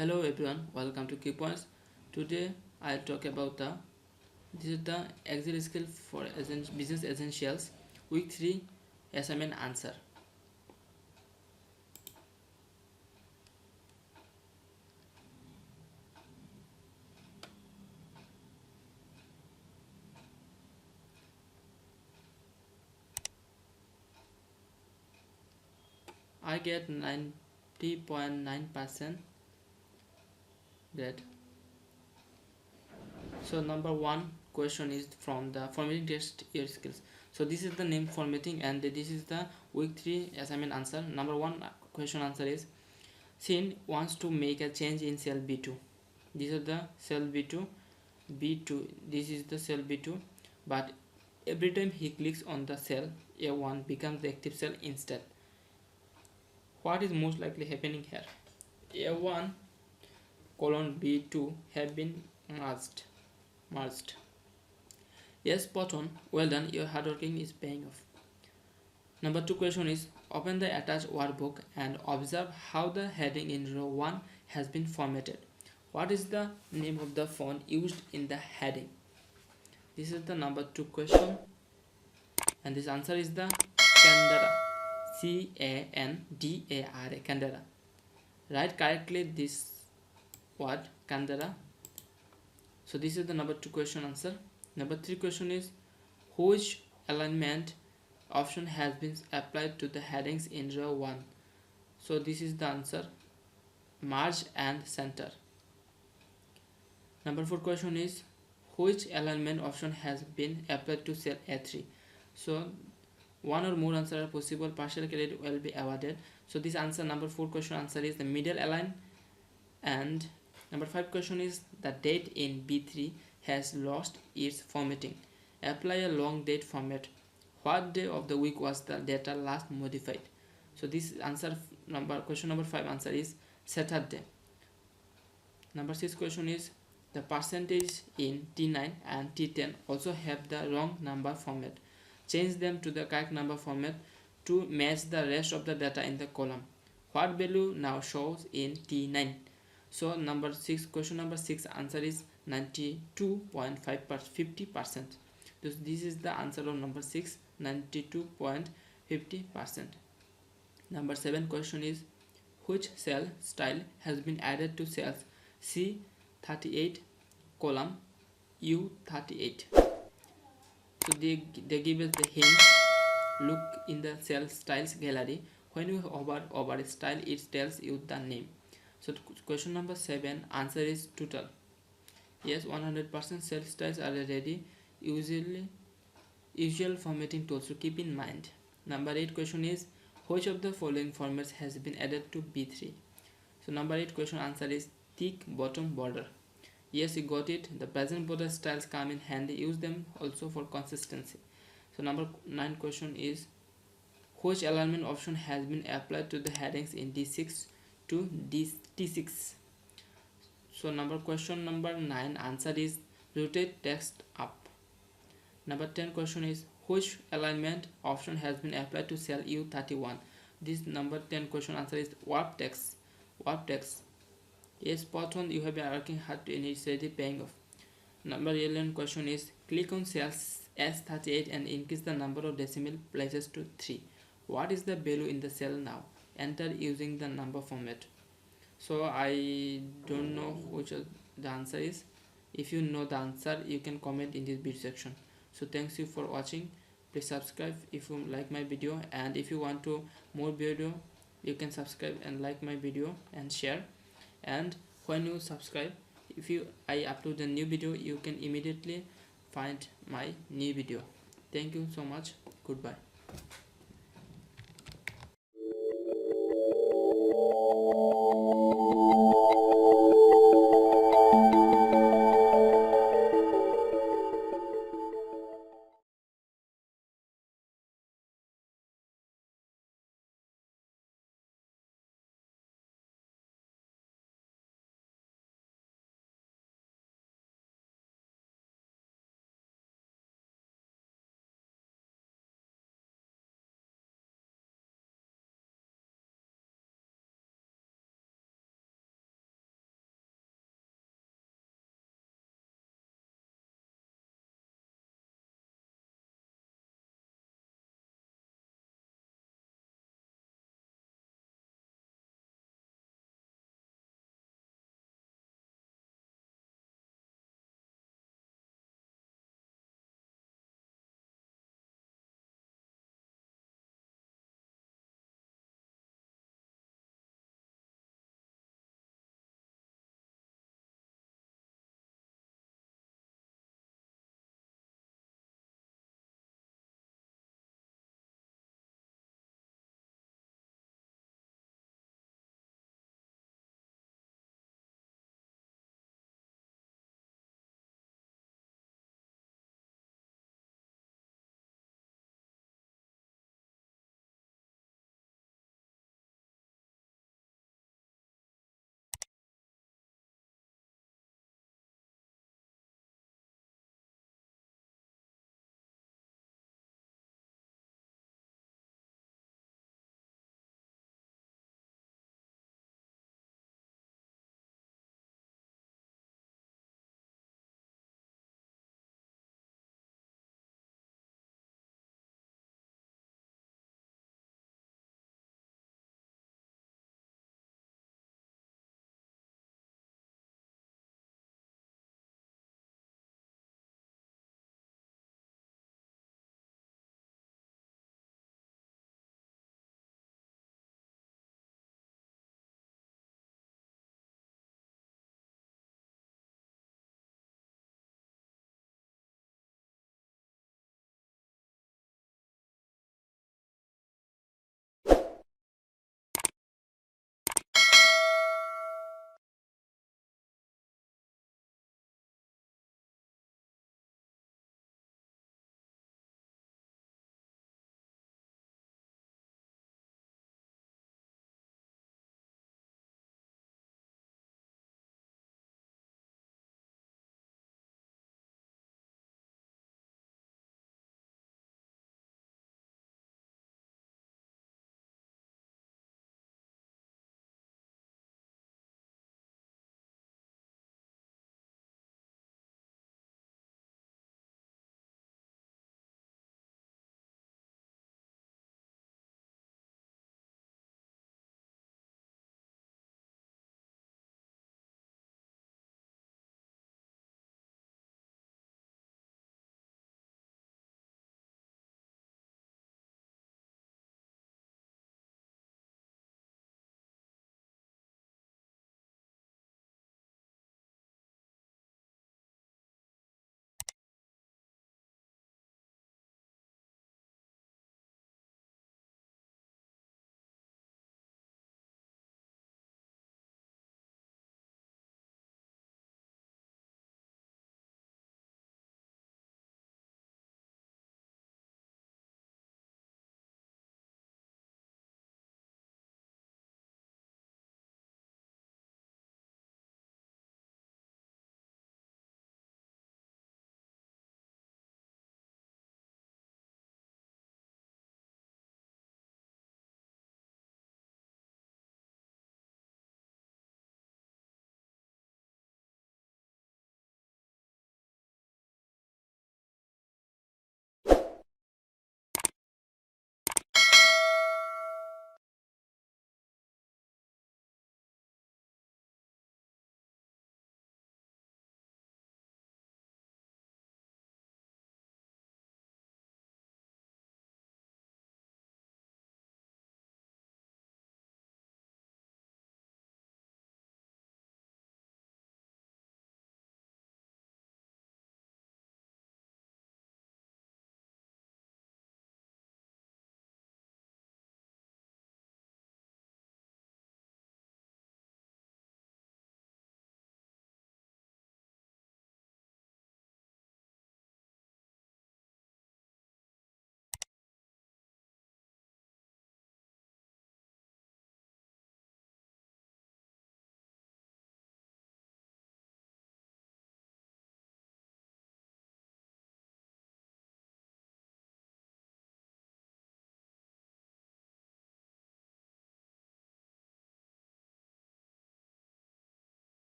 Hello everyone, welcome to KeyPoints. Today I'll talk about this is the Excel skill for business essentials week 3 assignment answer. I get 90.9% grade. So number 1 question is from the formatting test year skills. So this is the name formatting and this is the week 3 assignment answer. Number 1 question answer is Sin wants to make a change in cell B2. This is the cell B2. This is the cell B2, but every time he clicks on the cell A1 becomes the active cell instead. What is most likely happening here? A1 colon B2 have been merged. Yes, spot on. Well done. Your hard working is paying off. Number 2 question is open the attached workbook and observe how the heading in row 1 has been formatted. What is the name of the font used in the heading? This is the number 2 question, and this answer is the Candara. Candara. Candara. Write correctly this word Candara. So this is the number 2 question answer. Number 3 question is which alignment option has been applied to the headings in row 1? So this is the answer, merge and center. Number 4 question is which alignment option has been applied to cell A3? So one or more answers are possible, partial credit will be awarded. So this answer, number 4 question answer is the middle align. And number 5 question is the date in B3 has lost its formatting. Apply a long date format. What day of the week was the data last modified? So this answer, question number 5 answer is Saturday. Number 6 question is the percentage in T9 and T10 also have the wrong number format. Change them to the correct number format to match the rest of the data in the column. What value now shows in T9? So question number 6 answer is 92.50%. This is the answer of number 6, 92.50%. Number 7 question is which cell style has been added to cells C38 column U38? So they give us the hint. Look in the cell styles gallery. When you hover over style, it tells you the name. So question number 7 answer is total. Yes, 100% cell styles are ready. Usual formatting tools to keep in mind. Number 8 question is which of the following formats has been added to B3? So number 8 question answer is thick bottom border. Yes, you got it. The present border styles come in handy. Use them also for consistency. So number 9 question is which alignment option has been applied to the headings in D6 to T6? So question number 9 answer is rotate text up. Number 10 question is which alignment option has been applied to cell U31? This number 10 question answer is warp text. Yes, spot on. You have been working hard and it's already paying off. Number 11 question is click on cells S38 and increase the number of decimal places to 3. What is the value in the cell now? Enter using the number format. So I don't know which the answer is. If you know the answer, you can comment in this video section. So thanks you for watching. Please subscribe if you like my video, and if you want to more video, you can subscribe and like my video and share. And when you subscribe, I upload a new video, you can immediately find my new video. Thank you so much. Goodbye.